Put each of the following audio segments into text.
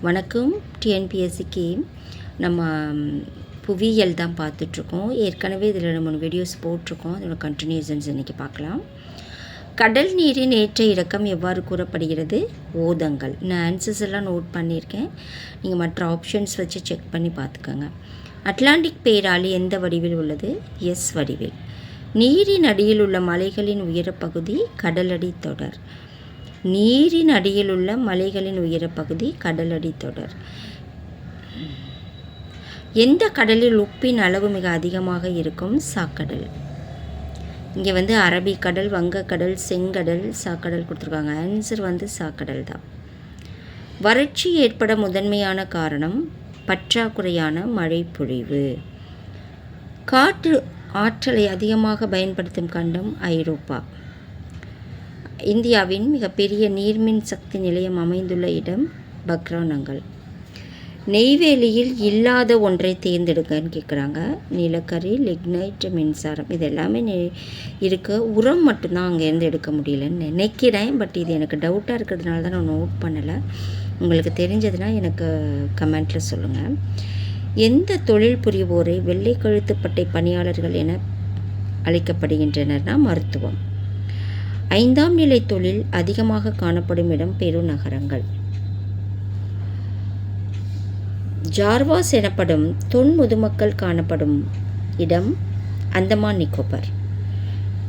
வணக்கம். டிஎன்பிஎஸ்சிக்கு நம்ம புவியியல் தான் பார்த்துட்ருக்கோம். ஏற்கனவே இதில் 3 வீடியோஸ் போட்டிருக்கோம். அதோட கண்டினியூஷன்ஸ் இன்றைக்கி பார்க்கலாம். கடல் நீரின் ஏற்ற இறக்கம் எவ்வாறு கூறப்படுகிறது? ஓதங்கள். நான் ஆன்சர்ஸ் எல்லாம் நோட் பண்ணியிருக்கேன். நீங்கள் மற்ற ஆப்ஷன்ஸ் வச்சு செக் பண்ணி பார்த்துக்கோங்க. அட்லாண்டிக் பேராளி எந்த வடிவில் உள்ளது? எஸ் வடிவில். நீரின் அடியில் உள்ள மலைகளின் உயரப்பகுதி கடலடி தொடர். நீரின் அடியில் உள்ள மலைகளின் உயரப்பகுதி கடலடி தொடர். எந்த கடலில் உப்பின் அளவு மிக அதிகமாக இருக்கும்? சாக்கடல். இங்கே அரபிக்கடல், வங்கக்கடல், செங்கடல், சாக்கடல் கொடுத்துருக்காங்க. ஆன்சர் சாக்கடல் தான். வறட்சி ஏற்பட முதன்மையான காரணம் பற்றாக்குறையான மழை பொழிவு. காற்று ஆற்றலை அதிகமாக பயன்படுத்தும் கண்டம் ஐரோப்பா. இந்தியாவின் மிகப்பெரிய நீர்மின் சக்தி நிலையம் அமைந்துள்ள இடம் பக்ரானங்கல். நெய்வேலியில் இல்லாத ஒன்றை தேர்ந்தெடுக்கன்னு கேட்குறாங்க. நிலக்கரி, லிக்னைட், மின்சாரம். இது எல்லாமே இருக்க. உரம் மட்டும்தான் அங்கேருந்து எடுக்க முடியலன்னு நினைக்கிறேன். பட் இது எனக்கு டவுட்டாக இருக்கிறதுனால தான் நான் நோட் பண்ணலை. உங்களுக்கு தெரிஞ்சதுன்னா எனக்கு கமெண்ட்டில் சொல்லுங்கள். எந்த தொழில் புரிவோரை வெள்ளை கழுத்துப்பட்டை பணியாளர்கள் என அழைக்கப்படுகின்றனர்னா மருத்துவம். 5ஆம் நிலை தொழில் அதிகமாக காணப்படும் இடம் பெருநகரங்கள். ஜார்வாஸ் எனப்படும் தொன் முதுமக்கள் காணப்படும் இடம் அந்தமான் நிக்கோபர்.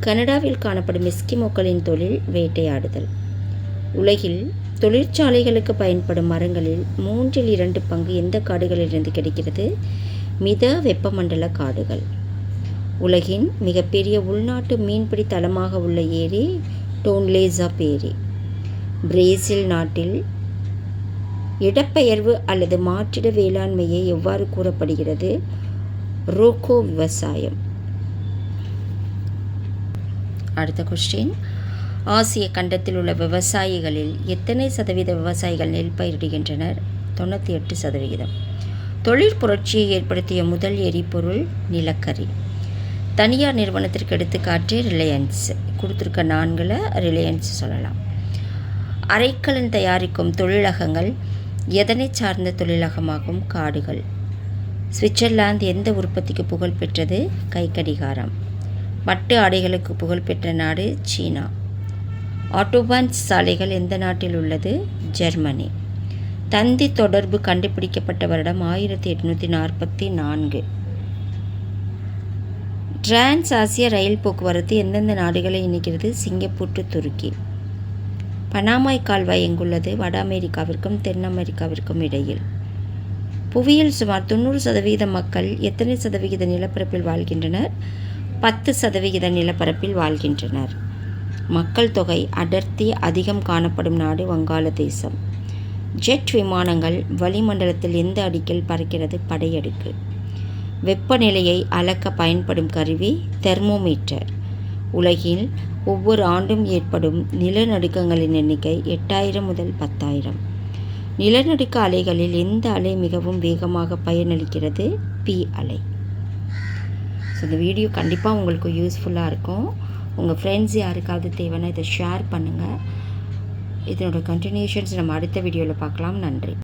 கனடாவில் காணப்படும் எஸ்கிமோக்களின் தொழில் வேட்டையாடுதல். உலகில் தொழிற்சாலைகளுக்கு பயன்படும் மரங்களில் 2/3 பங்கு எந்த காடுகளிலிருந்து கிடைக்கிறது? மித வெப்பமண்டல காடுகள். உலகின் மிகப்பெரிய உள்நாட்டு மீன்பிடி தளமாக உள்ள ஏரி டோன்லே சாப் ஏரி. பிரேசில் நாட்டில் இடப்பெயர்வு அல்லது மாற்றிட வேளாண்மையை எவ்வாறு கூறப்படுகிறது? ரோக்கோ விவசாயம். அடுத்த கொஸ்டின். ஆசிய கண்டத்தில் உள்ள விவசாயிகளில் எத்தனை சதவீத விவசாயிகள் நெல் பயிரிடுகின்றனர்? 98%. தொழிற் புரட்சியை ஏற்படுத்திய முதல் எரிபொருள் நிலக்கரி. தனியார் நிறுவனத்திற்கு எடுத்துக்காட்டு ரிலையன்ஸ். கொடுத்துருக்க 4ல் ரிலையன்ஸ் சொல்லலாம். அரைக்கலன் தயாரிக்கும் தொழிலகங்கள் எதனை சார்ந்த தொழிலகமாகும்? காடுகள். சுவிட்சர்லாந்து எந்த உற்பத்திக்கு புகழ் பெற்றது? கைக்கடிகாரம். பட்டு ஆடைகளுக்கு புகழ்பெற்ற நாடு சீனா. ஆட்டோபான் சாலைகள் எந்த நாட்டில் உள்ளது? ஜெர்மனி. தந்தி தொடர்பு கண்டுபிடிக்கப்பட்ட வருடம் 1844. டிரான்ஸ் ஆசிய ரயில் போக்குவரத்து எந்தெந்த நாடுகளை இணைக்கிறது? சிங்கப்பூர் டு துருக்கி. பனாமாய் கால்வாய் எங்குள்ளது? வட அமெரிக்காவிற்கும் தென் அமெரிக்காவிற்கும் இடையில். புவியில் சுமார் 90% மக்கள் எத்தனை சதவிகித நிலப்பரப்பில் வாழ்கின்றனர்? 10% நிலப்பரப்பில் வாழ்கின்றனர். மக்கள் தொகை அடர்த்தி அதிகம் காணப்படும் நாடு வங்காளதேசம். ஜெட் விமானங்கள் வளிமண்டலத்தில் எந்த அடுக்கில் பறக்கிறது? படையடுக்கு. வெப்பநிலையை அளக்க பயன்படும் கருவி தெர்மோமீட்டர். உலகில் ஒவ்வொரு ஆண்டும் ஏற்படும் நிலநடுக்கங்களின் எண்ணிக்கை 8000 முதல் 10,000. நிலநடுக்க அலைகளில் எந்த அலை மிகவும் வேகமாக பயனளிக்கிறது? பி அலை. ஸோ இந்த வீடியோ கண்டிப்பாக உங்களுக்கு யூஸ்ஃபுல்லாக இருக்கும். உங்கள் ஃப்ரெண்ட்ஸ் யாருக்காவது தேவைன்னா இதை ஷேர் பண்ணுங்கள். இதனோட கண்டினியூஷன்ஸ் நம்ம அடுத்த வீடியோவில் பார்க்கலாம். நன்றி.